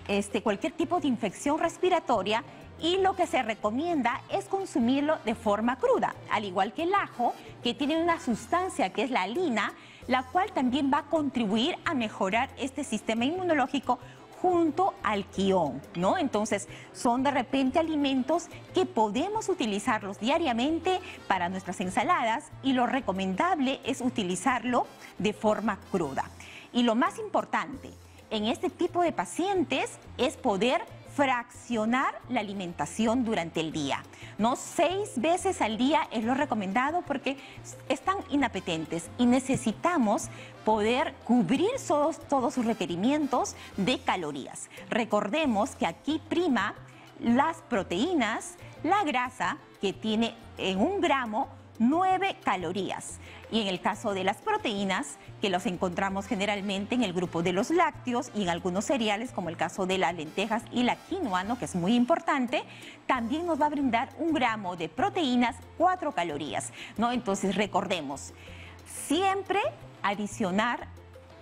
cualquier tipo de infección respiratoria, y lo que se recomienda es consumirlo de forma cruda, al igual que el ajo, que tiene una sustancia que es la alina, la cual también va a contribuir a mejorar este sistema inmunológico junto al quión, ¿no? Entonces, son de repente alimentos que podemos utilizarlos diariamente para nuestras ensaladas, y lo recomendable es utilizarlo de forma cruda. Y lo más importante en este tipo de pacientes es poder fraccionar la alimentación durante el día, ¿no? 6 veces al día es lo recomendado, porque están inapetentes y necesitamos poder cubrir todos sus requerimientos de calorías. Recordemos que aquí prima las proteínas, la grasa, que tiene en 1 gramo 9 calorías. Y en el caso de las proteínas, que los encontramos generalmente en el grupo de los lácteos y en algunos cereales, como el caso de las lentejas y la quinoa, ¿no? Que es muy importante, también nos va a brindar 1 gramo de proteínas, 4 calorías, ¿no? Entonces, recordemos, siempre adicionar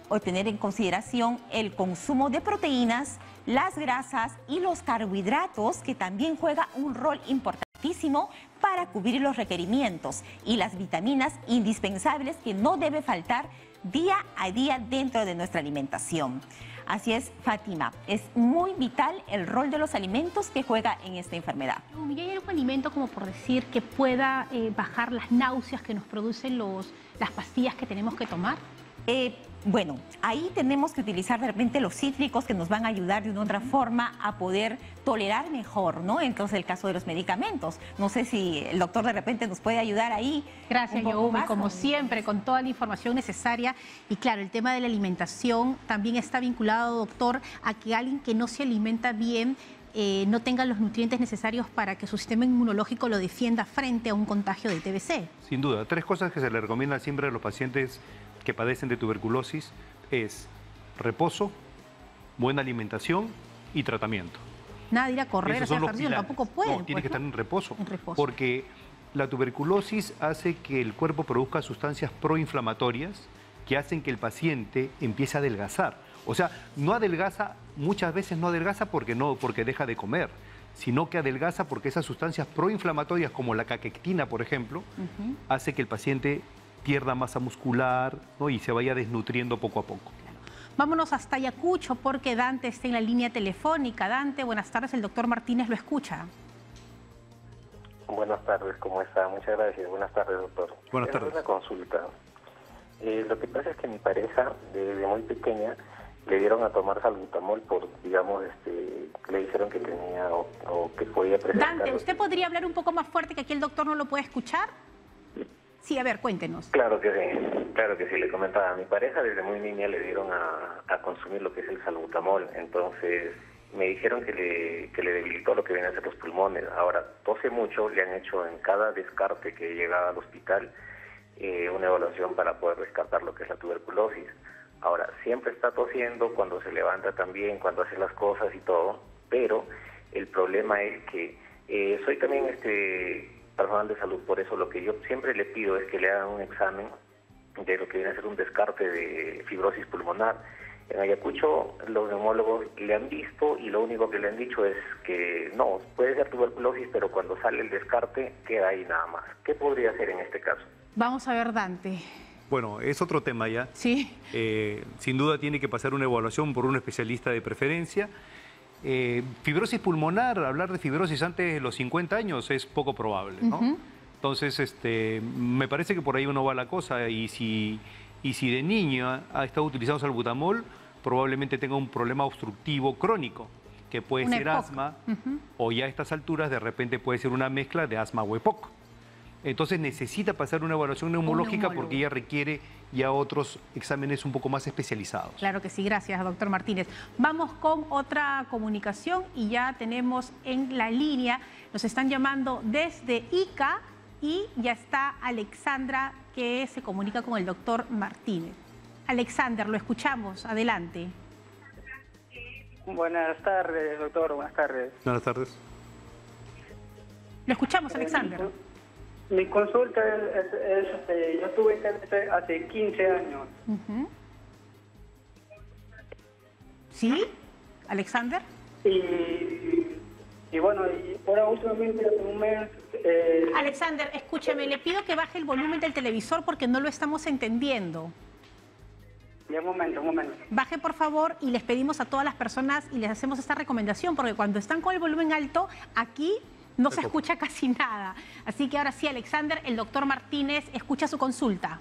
o tener en consideración el consumo de proteínas, las grasas y los carbohidratos, que también juega un rol importantísimo para cubrir los requerimientos, y las vitaminas indispensables que no debe faltar día a día dentro de nuestra alimentación. Así es, Fátima, es muy vital el rol de los alimentos que juega en esta enfermedad. ¿Y hay algún alimento, como por decir, que pueda bajar las náuseas que nos producen las pastillas que tenemos que tomar? Bueno, ahí tenemos que utilizar de repente los cítricos, que nos van a ayudar de una otra forma a poder tolerar mejor, ¿no? Entonces, el caso de los medicamentos. No sé si el doctor de repente nos puede ayudar ahí. Gracias, Youmi, como siempre, con toda la información necesaria. Y claro, el tema de la alimentación también está vinculado, doctor, a que alguien que no se alimenta bien no tenga los nutrientes necesarios para que su sistema inmunológico lo defienda frente a un contagio de TBC. Sin duda, 3 cosas que se le recomiendan siempre a los pacientes que padecen de tuberculosis es reposo, buena alimentación y tratamiento. Nada de ir a correr, hacer ejercicio, tampoco pueden. No, tiene que estar en reposo, reposo. Porque la tuberculosis hace que el cuerpo produzca sustancias proinflamatorias que hacen que el paciente empiece a adelgazar. O sea, no adelgaza, muchas veces no adelgaza porque deja de comer, sino que adelgaza porque esas sustancias proinflamatorias, como la caquectina, por ejemplo, hace que el paciente pierda masa muscular, ¿no? Y se vaya desnutriendo poco a poco. Vámonos hasta Ayacucho, porque Dante está en la línea telefónica. Dante, buenas tardes, el doctor Martínez lo escucha. Buenas tardes, ¿cómo está? Muchas gracias. Buenas tardes, doctor. Buenas tardes. Una consulta. Lo que pasa es que mi pareja, desde muy pequeña, le dieron a tomar salbutamol por, digamos, le dijeron que tenía o que podía presentar... Dante, ¿usted podría hablar un poco más fuerte, que aquí el doctor no lo puede escuchar? Sí, a ver, cuéntenos. Claro que sí, le comentaba. A mi pareja desde muy niña le dieron a consumir lo que es el salbutamol. Entonces me dijeron que le debilitó lo que viene a ser los pulmones. Ahora, tose mucho, le han hecho en cada descarte que llega al hospital una evaluación para poder descartar lo que es la tuberculosis. Ahora, siempre está tosiendo, cuando se levanta también, cuando hace las cosas y todo, pero el problema es que soy también personal de salud, por eso lo que yo siempre le pido es que le hagan un examen de lo que viene a ser un descarte de fibrosis pulmonar, En Ayacucho los neumólogos le han visto y lo único que le han dicho es que no, puede ser tuberculosis, pero cuando sale el descarte queda ahí nada más. ¿Qué podría hacer en este caso? Vamos a ver, Dante. Bueno, es otro tema ya. Sí. Sin duda tiene que pasar una evaluación por un especialista de preferencia. Fibrosis pulmonar, hablar de fibrosis antes de los 50 años es poco probable, ¿no? Entonces, me parece que por ahí uno va la cosa y si de niño ha estado utilizando salbutamol, probablemente tenga un problema obstructivo crónico, que puede ser asma, o ya a estas alturas de repente puede ser una mezcla de asma o EPOC. Entonces necesita pasar una evaluación neumológica porque ella requiere ya otros exámenes un poco más especializados. Claro que sí, gracias, doctor Martínez. Vamos con otra comunicación y ya tenemos en la línea, nos están llamando desde Ica y ya está Alexandra que se comunica con el doctor Martínez. Alexander, lo escuchamos, adelante. Buenas tardes, doctor, buenas tardes. Buenas tardes. Lo escuchamos, Alexander. Mi consulta es yo tuve TBC hace 15 años. ¿Sí, Alexander? Y bueno, y ahora últimamente hace un mes... Alexander, escúchame, le pido que baje el volumen del televisor porque no lo estamos entendiendo. Ya, un momento. Baje, por favor, y les pedimos a todas las personas y les hacemos esta recomendación porque cuando están con el volumen alto, aquí no se escucha casi nada. Así que ahora sí, Alexander, el doctor Martínez escucha su consulta.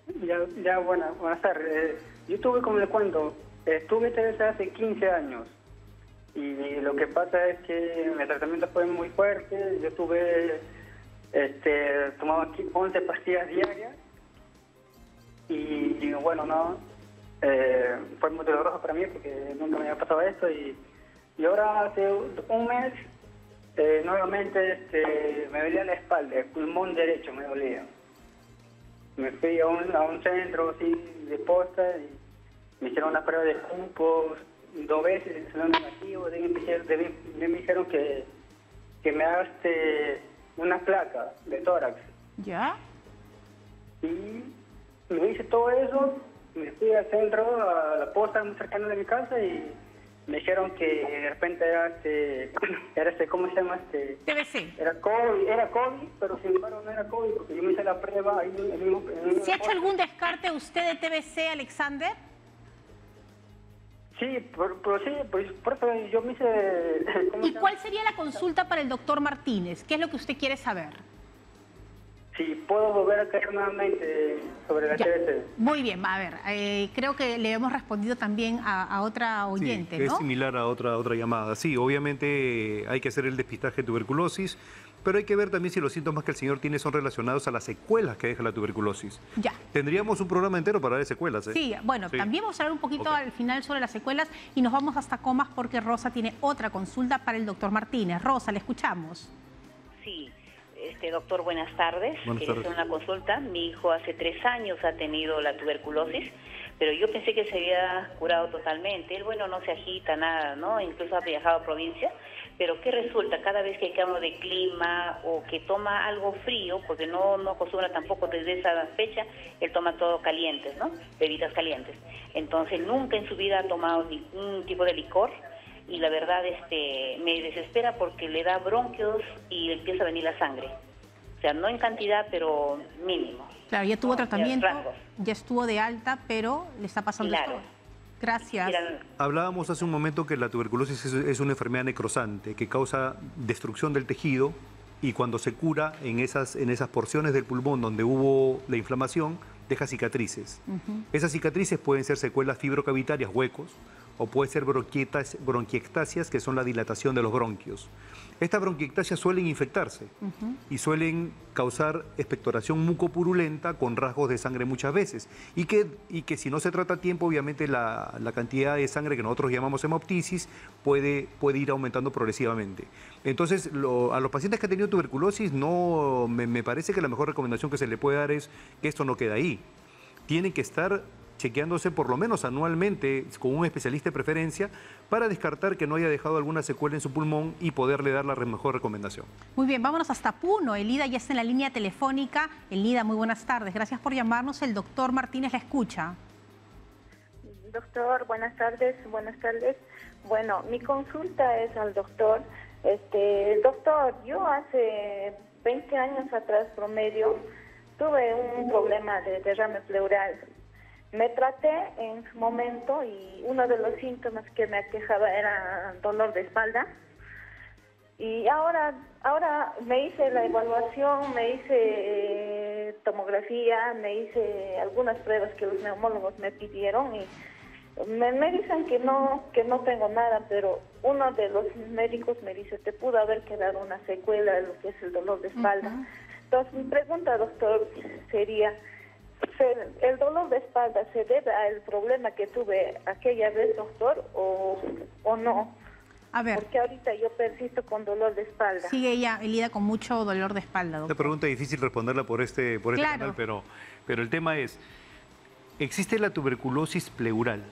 Buenas tardes. Yo tuve, como le cuento, tuve TBC hace 15 años. Y lo que pasa es que mi tratamiento fue muy fuerte. Yo tomaba 11 pastillas diarias. Y bueno, no, fue muy doloroso para mí porque nunca me había pasado esto. Y ahora hace un mes, nuevamente me dolía la espalda, el pulmón derecho me dolía. Me fui a un centro así de posta y me hicieron una prueba de cupos 2 veces, salió negativo. Me dijeron que me haga una placa de tórax. ¿Ya? Y me hice todo eso, me fui al centro, a la posta muy cercana de mi casa y me dijeron que de repente era ¿cómo se llama? TBC. Era COVID, pero sin embargo no era COVID porque yo me hice la prueba ahí ¿Se ha hecho algún descarte usted de TBC, Alexander? Sí, por eso yo me hice... ¿Y cuál sería la consulta para el doctor Martínez? ¿Qué es lo que usted quiere saber? Si puedo volver a caer nuevamente sobre la TBC. Muy bien, a ver, creo que le hemos respondido también a otra oyente, sí, ¿no? Es similar a otra llamada. Sí, obviamente hay que hacer el despistaje de tuberculosis, pero hay que ver también si los síntomas que el señor tiene son relacionados a las secuelas que deja la tuberculosis. Ya. Tendríamos un programa entero para ver secuelas, ¿eh? Sí, bueno, sí. También vamos a hablar un poquito al final sobre las secuelas y nos vamos hasta Comas porque Rosa tiene otra consulta para el doctor Martínez. Rosa, le escuchamos. Sí. Doctor, buenas tardes. Quiero hacer una consulta. Mi hijo hace 3 años ha tenido la tuberculosis, pero yo pensé que se había curado totalmente. Él, bueno, no se agita, nada, ¿no? Incluso ha viajado a provincia. Pero ¿qué resulta? Cada vez que cambio de clima o que toma algo frío, porque no acostumbra tampoco desde esa fecha, él toma todo calientes, ¿no? Bebidas calientes. Entonces, nunca en su vida ha tomado ningún tipo de licor. Y la verdad me desespera porque le da bronquios y le empieza a venir la sangre. O sea, no en cantidad, pero mínimo. Claro, ya tuvo tratamiento, ya estuvo de alta, pero le está pasando esto. Gracias. Hablábamos hace un momento que la tuberculosis es una enfermedad necrosante que causa destrucción del tejido y cuando se cura en esas porciones del pulmón donde hubo la inflamación, deja cicatrices. Esas cicatrices pueden ser secuelas fibrocavitarias, huecos, o puede ser bronquiectasias, que son la dilatación de los bronquios. Estas bronquiectasias suelen infectarse y suelen causar expectoración mucopurulenta con rasgos de sangre muchas veces. Y que si no se trata a tiempo, obviamente la cantidad de sangre que nosotros llamamos hemoptisis puede ir aumentando progresivamente. Entonces, a los pacientes que han tenido tuberculosis, me parece que la mejor recomendación que se le puede dar es que esto no quede ahí. Tienen que estar chequeándose por lo menos anualmente con un especialista de preferencia para descartar que no haya dejado alguna secuela en su pulmón y poderle dar la mejor recomendación. Muy bien, vámonos hasta Puno. Elida ya está en la línea telefónica. Elida, muy buenas tardes. Gracias por llamarnos. El doctor Martínez la escucha. Doctor, buenas tardes, buenas tardes. Bueno, mi consulta es al doctor. Doctor, yo hace 20 años atrás promedio tuve un problema de derrame pleural. Me traté en su momento y uno de los síntomas que me aquejaba era dolor de espalda. Y ahora me hice la evaluación, me hice tomografía, me hice algunas pruebas que los neumólogos me pidieron y me dicen que no tengo nada, pero uno de los médicos me dice, te pudo haber quedado una secuela de lo que es el dolor de espalda. Entonces mi pregunta, doctor, sería, ¿el dolor de espalda se debe al problema que tuve aquella vez, doctor, o no? A ver. Porque ahorita yo persisto con dolor de espalda. Sigue ella, Elida, con mucho dolor de espalda, doctor. Esta pregunta es difícil responderla por este canal, pero el tema es, existe la tuberculosis pleural.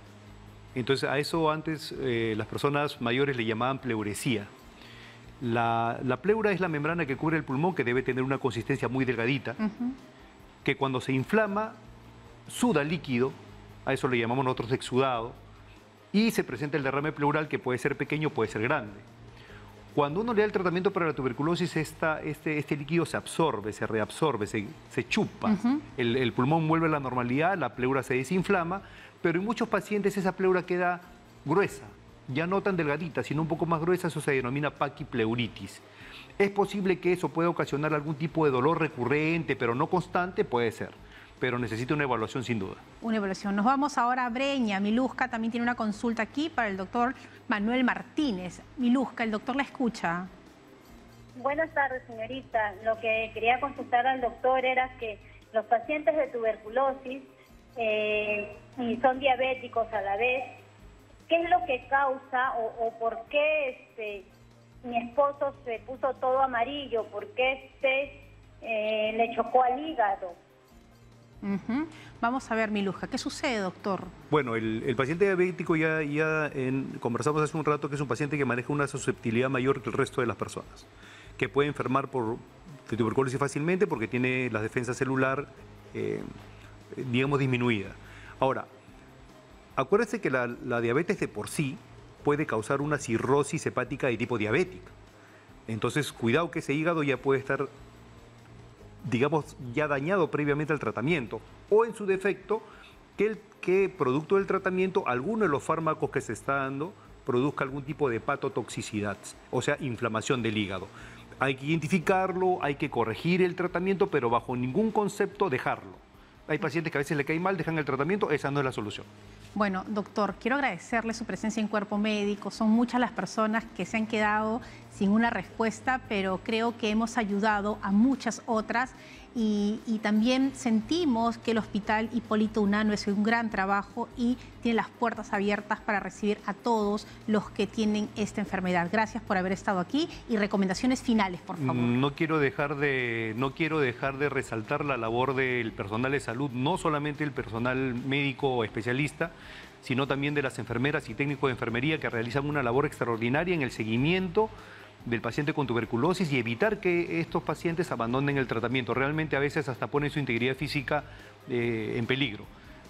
Entonces, a eso antes las personas mayores le llamaban pleuresía. La pleura es la membrana que cubre el pulmón, que debe tener una consistencia muy delgadita, que cuando se inflama, suda líquido, a eso le llamamos nosotros exudado, y se presenta el derrame pleural, que puede ser pequeño, puede ser grande. Cuando uno le da el tratamiento para la tuberculosis, este líquido se absorbe, se reabsorbe, se chupa. El pulmón vuelve a la normalidad, la pleura se desinflama, pero en muchos pacientes esa pleura queda gruesa, ya no tan delgadita, sino un poco más gruesa. Eso se denomina paquipleuritis. ¿Es posible que eso pueda ocasionar algún tipo de dolor recurrente, pero no constante? Puede ser, pero necesita una evaluación sin duda. Una evaluación. Nos vamos ahora a Breña. Miluska también tiene una consulta aquí para el doctor Manuel Martínez. Miluska, el doctor la escucha. Buenas tardes, señorita. Lo que quería consultar al doctor era que los pacientes de tuberculosis y son diabéticos a la vez, ¿qué es lo que causa o por qué mi esposo se puso todo amarillo? ¿Por qué le chocó al hígado? Vamos a ver, Miluska, ¿qué sucede, doctor? Bueno, el paciente diabético conversamos hace un rato que es un paciente que maneja una susceptibilidad mayor que el resto de las personas, que puede enfermar de tuberculosis fácilmente porque tiene la defensa celular, digamos, disminuida. Ahora, acuérdense que la diabetes de por sí puede causar una cirrosis hepática de tipo diabética. Entonces, cuidado que ese hígado ya puede estar, digamos, ya dañado previamente al tratamiento, o en su defecto, que producto del tratamiento, alguno de los fármacos que se está dando produzca algún tipo de hepatotoxicidad, o sea, inflamación del hígado. Hay que identificarlo, hay que corregir el tratamiento, pero bajo ningún concepto dejarlo. Hay pacientes que a veces le cae mal, dejan el tratamiento, esa no es la solución. Bueno, doctor, quiero agradecerle su presencia en Cuerpo Médico. Son muchas las personas que se han quedado sin una respuesta, pero creo que hemos ayudado a muchas otras y también sentimos que el Hospital Hipólito Unanue es un gran trabajo y tiene las puertas abiertas para recibir a todos los que tienen esta enfermedad. Gracias por haber estado aquí y recomendaciones finales, por favor. No quiero dejar de resaltar la labor del personal de salud, no solamente el personal médico especialista, sino también de las enfermeras y técnicos de enfermería que realizan una labor extraordinaria en el seguimiento del paciente con tuberculosis y evitar que estos pacientes abandonen el tratamiento. Realmente a veces hasta ponen su integridad física en peligro.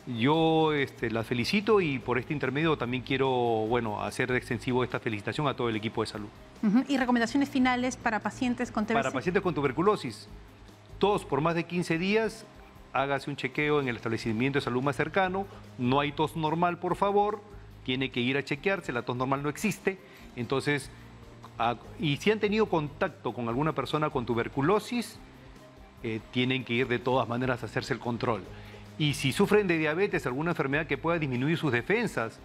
Yo las felicito y por este intermedio también quiero hacer extensivo esta felicitación a todo el equipo de salud. ¿Y recomendaciones finales para pacientes con TBC? Para pacientes con tuberculosis, tos por más de 15 días, hágase un chequeo en el establecimiento de salud más cercano. No hay tos normal, por favor, tiene que ir a chequearse, la tos normal no existe. Entonces, y si han tenido contacto con alguna persona con tuberculosis, tienen que ir de todas maneras a hacerse el control. Y si sufren de diabetes, alguna enfermedad que pueda disminuir sus defensas,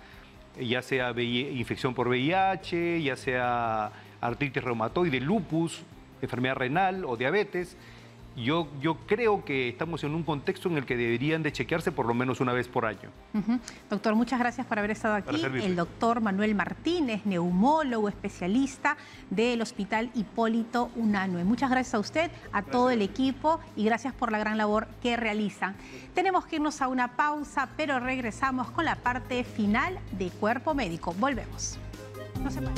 ya sea infección por VIH, ya sea artritis reumatoide, lupus, enfermedad renal o diabetes, yo creo que estamos en un contexto en el que deberían de chequearse por lo menos una vez por año. Doctor, muchas gracias por haber estado aquí. El doctor Manuel Martínez, neumólogo especialista del Hospital Hipólito Unanue. Muchas gracias a usted, a todo el equipo y gracias por la gran labor que realizan. Tenemos que irnos a una pausa, pero regresamos con la parte final de Cuerpo Médico. Volvemos. No se vayan.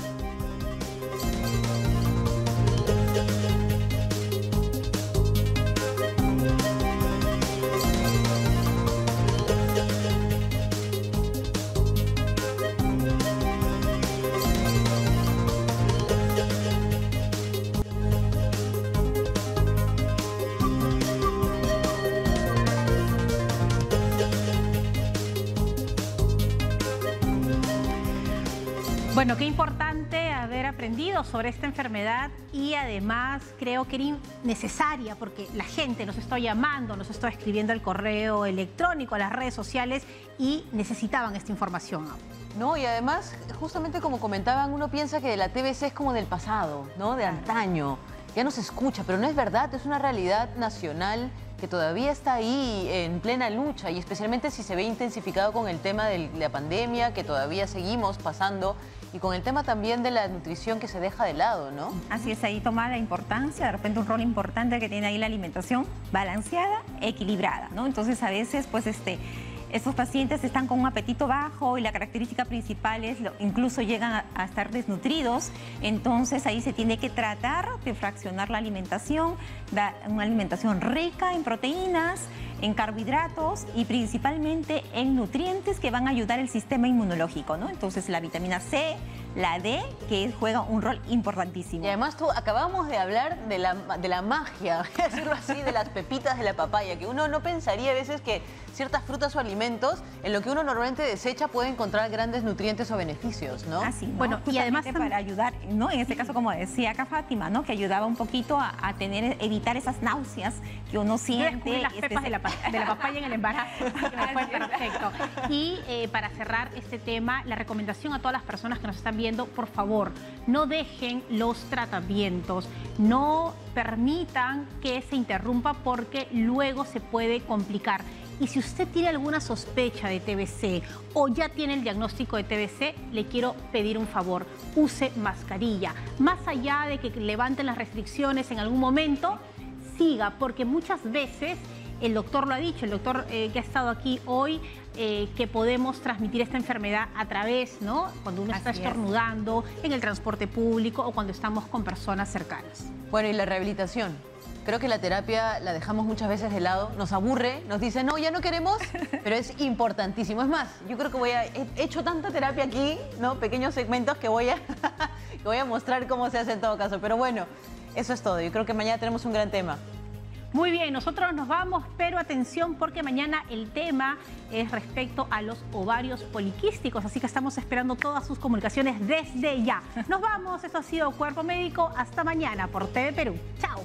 Bueno, qué importante haber aprendido sobre esta enfermedad y además creo que era necesaria porque la gente nos está llamando, nos está escribiendo al correo electrónico, a las redes sociales y necesitaban esta información. No, y además, justamente como comentaban, uno piensa que la TBC es como del pasado, ¿no? De antaño. Ya no se escucha, pero no es verdad, es una realidad nacional que todavía está ahí en plena lucha y especialmente si se ve intensificado con el tema de la pandemia que todavía seguimos pasando y con el tema también de la nutrición que se deja de lado, ¿no? Así es, ahí toma la importancia, de repente un rol importante que tiene ahí la alimentación balanceada, equilibrada, ¿no? Entonces a veces pues estos pacientes están con un apetito bajo y la característica principal es incluso llegan a estar desnutridos, entonces ahí se tiene que tratar de fraccionar la alimentación, dar una alimentación rica en proteínas, en carbohidratos y principalmente en nutrientes que van a ayudar el sistema inmunológico, ¿no? Entonces la vitamina C, la D, que juega un rol importantísimo. Y además acabamos de hablar de la magia, voy a decirlo así, de las pepitas de la papaya, que uno no pensaría a veces que ciertas frutas o alimentos en lo que uno normalmente desecha puede encontrar grandes nutrientes o beneficios, ¿no? Así, ¿no? Bueno, y además para ayudar, ¿no? En este caso, como decía acá Fátima, ¿no? Que ayudaba un poquito a evitar esas náuseas que uno siente. Las pepas de la papaya en el embarazo. Fue perfecto. Y para cerrar este tema, la recomendación a todas las personas que nos están viendo, por favor, no dejen los tratamientos, no permitan que se interrumpa porque luego se puede complicar. Y si usted tiene alguna sospecha de TBC o ya tiene el diagnóstico de TBC, le quiero pedir un favor, use mascarilla. Más allá de que levanten las restricciones en algún momento, siga, porque muchas veces, el doctor lo ha dicho, el doctor que ha estado aquí hoy, que podemos transmitir esta enfermedad a través, ¿no? Cuando uno está estornudando, en el transporte público o cuando estamos con personas cercanas. Bueno, y la rehabilitación. Creo que la terapia la dejamos muchas veces de lado, nos aburre, nos dice, no, ya no queremos, pero es importantísimo. Es más, yo creo que he hecho tanta terapia aquí, ¿no? Pequeños segmentos que voy a mostrar cómo se hace en todo caso. Pero bueno, eso es todo. Yo creo que mañana tenemos un gran tema. Muy bien, nosotros nos vamos, pero atención porque mañana el tema es respecto a los ovarios poliquísticos, así que estamos esperando todas sus comunicaciones desde ya. Nos vamos, esto ha sido Cuerpo Médico, hasta mañana por TV Perú. Chao.